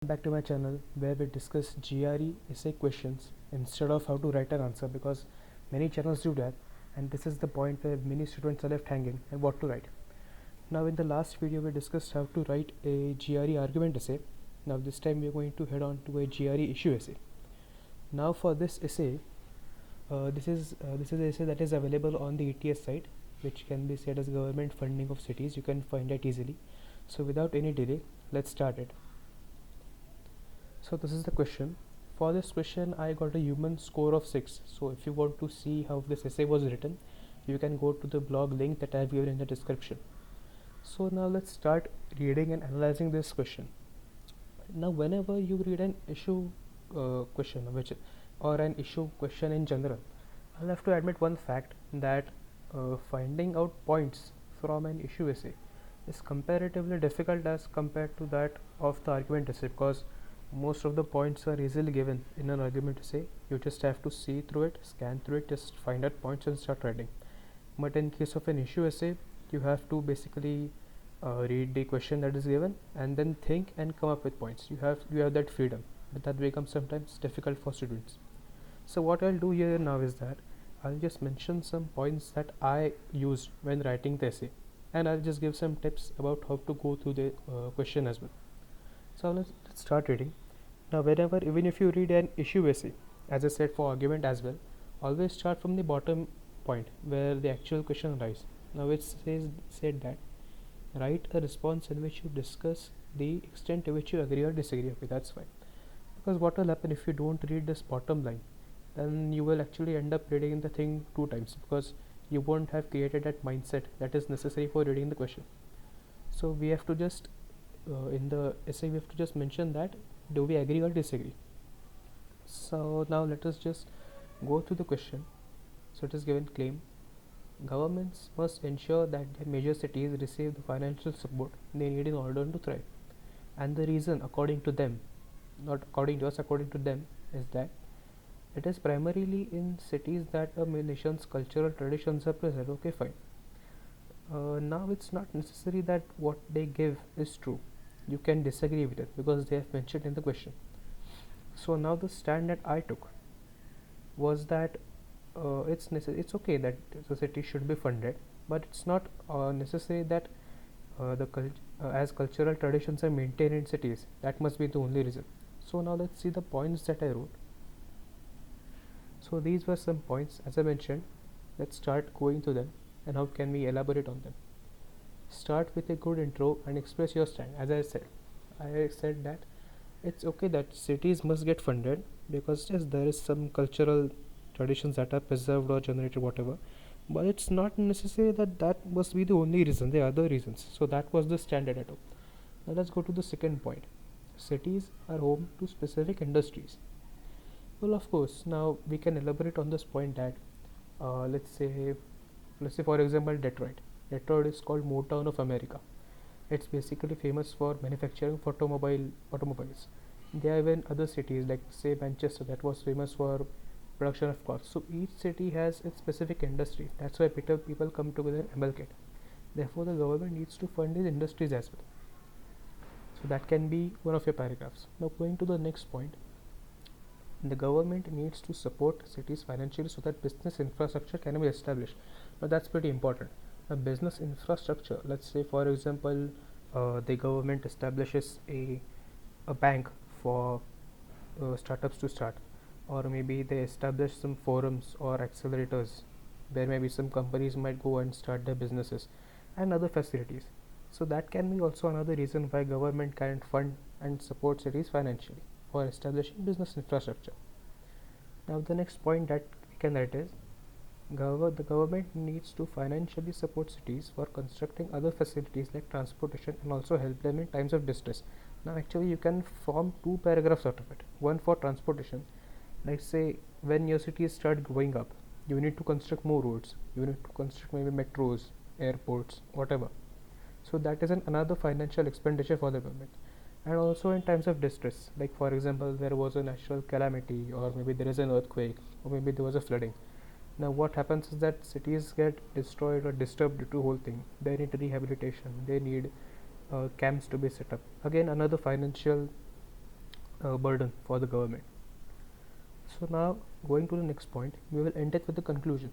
back to my channel where we discuss GRE essay questions instead of how to write an answer, because many channels do that, and this is the point where many students are left hanging and what to write. Now in the last video we discussed how to write a GRE argument essay. Now this time we are going to head on to a GRE issue essay. Now for this essay, this is an essay that is available on the ETS site, which can be said as government funding of cities. You can find it easily. So without any delay, let's start it. So this is the question. For this question I got a human score of 6. So if you want to see how this essay was written, you can go to the blog link that I have given in the description. So now let's start reading and analyzing this question. Now whenever you read an issue question or an issue question in general, I'll have to admit one fact that finding out points from an issue essay is comparatively difficult as compared to that of the argument essay, because most of the points are easily given in an argument essay. You just have to see through it, scan through it, just find out points and start writing. But in case of an issue essay, you have to basically read the question that is given and then think and come up with points. You have that freedom, but that becomes sometimes difficult for students. So what I'll do here now is that I'll just mention some points that I used when writing the essay, and I'll just give some tips about how to go through the question as well. So let's start reading. Now even if you read an issue essay, as I said for argument as well, always start from the bottom point where the actual question lies. Now it said that write a response in which you discuss the extent to which you agree or disagree. Okay, that's fine. Because what will happen if you don't read this bottom line, then you will actually end up reading the thing 2 times, because you won't have created that mindset that is necessary for reading the question. So we have to just in the essay we have to just mention that do we agree or disagree. So now let us just go through the question. So it is given: claim governments must ensure that their major cities receive the financial support they need in order to thrive, and the reason, according to them, not according to us, according to them, is that it is primarily in cities that a nation's cultural traditions are preserved. Okay, fine. Now it's not necessary that what they give is true. You can disagree with it because they have mentioned in the question. So now the stand that I took was that it's okay that the city should be funded, but it's not necessary that as cultural traditions are maintained in cities, that must be the only reason. So now let's see the points that I wrote. So these were some points, as I mentioned. Let's start going through them and how can we elaborate on them. Start with a good intro and express your stand. As I said that it's okay that cities must get funded because yes, there is some cultural traditions that are preserved or generated, whatever, but it's not necessary that must be the only reason. There are other reasons. So that was the standard at all. Now let's go to the second point. Cities are home to specific industries. Well, of course, now we can elaborate on this point that let's say for example Detroit. Detroit is called Motown of America. It's basically famous for manufacturing automobiles. There are even other cities like say Manchester that was famous for production of cars. So each city has its specific industry. That's why people come together and amalgamate. Therefore, the government needs to fund these industries as well. So that can be one of your paragraphs. Now going to the next point. The government needs to support cities financially so that business infrastructure can be established. Now that's pretty important. A business infrastructure, let's say for example the government establishes a bank for startups to start, or maybe they establish some forums or accelerators where maybe some companies might go and start their businesses and other facilities. So that can be also another reason why government can fund and support cities financially for establishing business infrastructure. Now the next point that we can write is the government needs to financially support cities for constructing other facilities like transportation and also help them in times of distress. Now actually you can form 2 paragraphs out of it. One for transportation, like say when your cities start growing up, you need to construct more roads, you need to construct maybe metros, airports, whatever. So that is another financial expenditure for the government. And also in times of distress, like for example there was a natural calamity, or maybe there is an earthquake, or maybe there was a flooding. Now what happens is that cities get destroyed or disturbed due to whole thing. They need rehabilitation, they need camps to be set up. Again, another financial burden for the government. So now going to the next point, we will end it with the conclusion.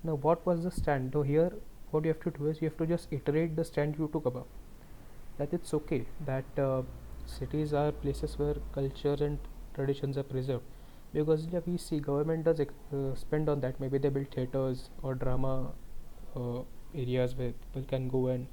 Now what was the stand? Now here what you have to do is you have to just iterate the stand you took above. That it's okay that cities are places where culture and traditions are preserved, because yeah, we see government does spend on that. Maybe they build theaters or drama uh, areas where people can go and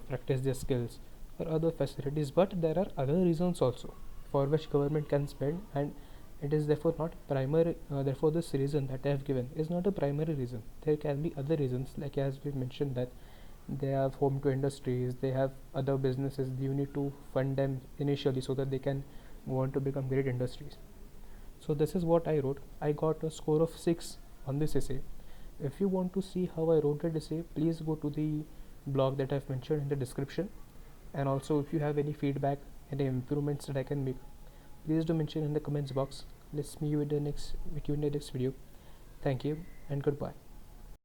practice their skills or other facilities, but there are other reasons also for which government can spend, and it is therefore not primary. Therefore this reason that I have given is not a primary reason. There can be other reasons, like as we mentioned, that they have home to industries, they have other businesses, you need to fund them initially so that they can go on to become great industries. So this is what I wrote. I got a score of 6 on this essay. If you want to see how I wrote the essay, please go to the blog that I've mentioned in the description. And also, if you have any feedback, any improvements that I can make, please do mention in the comments box. Let's meet you in the next video. Thank you and goodbye.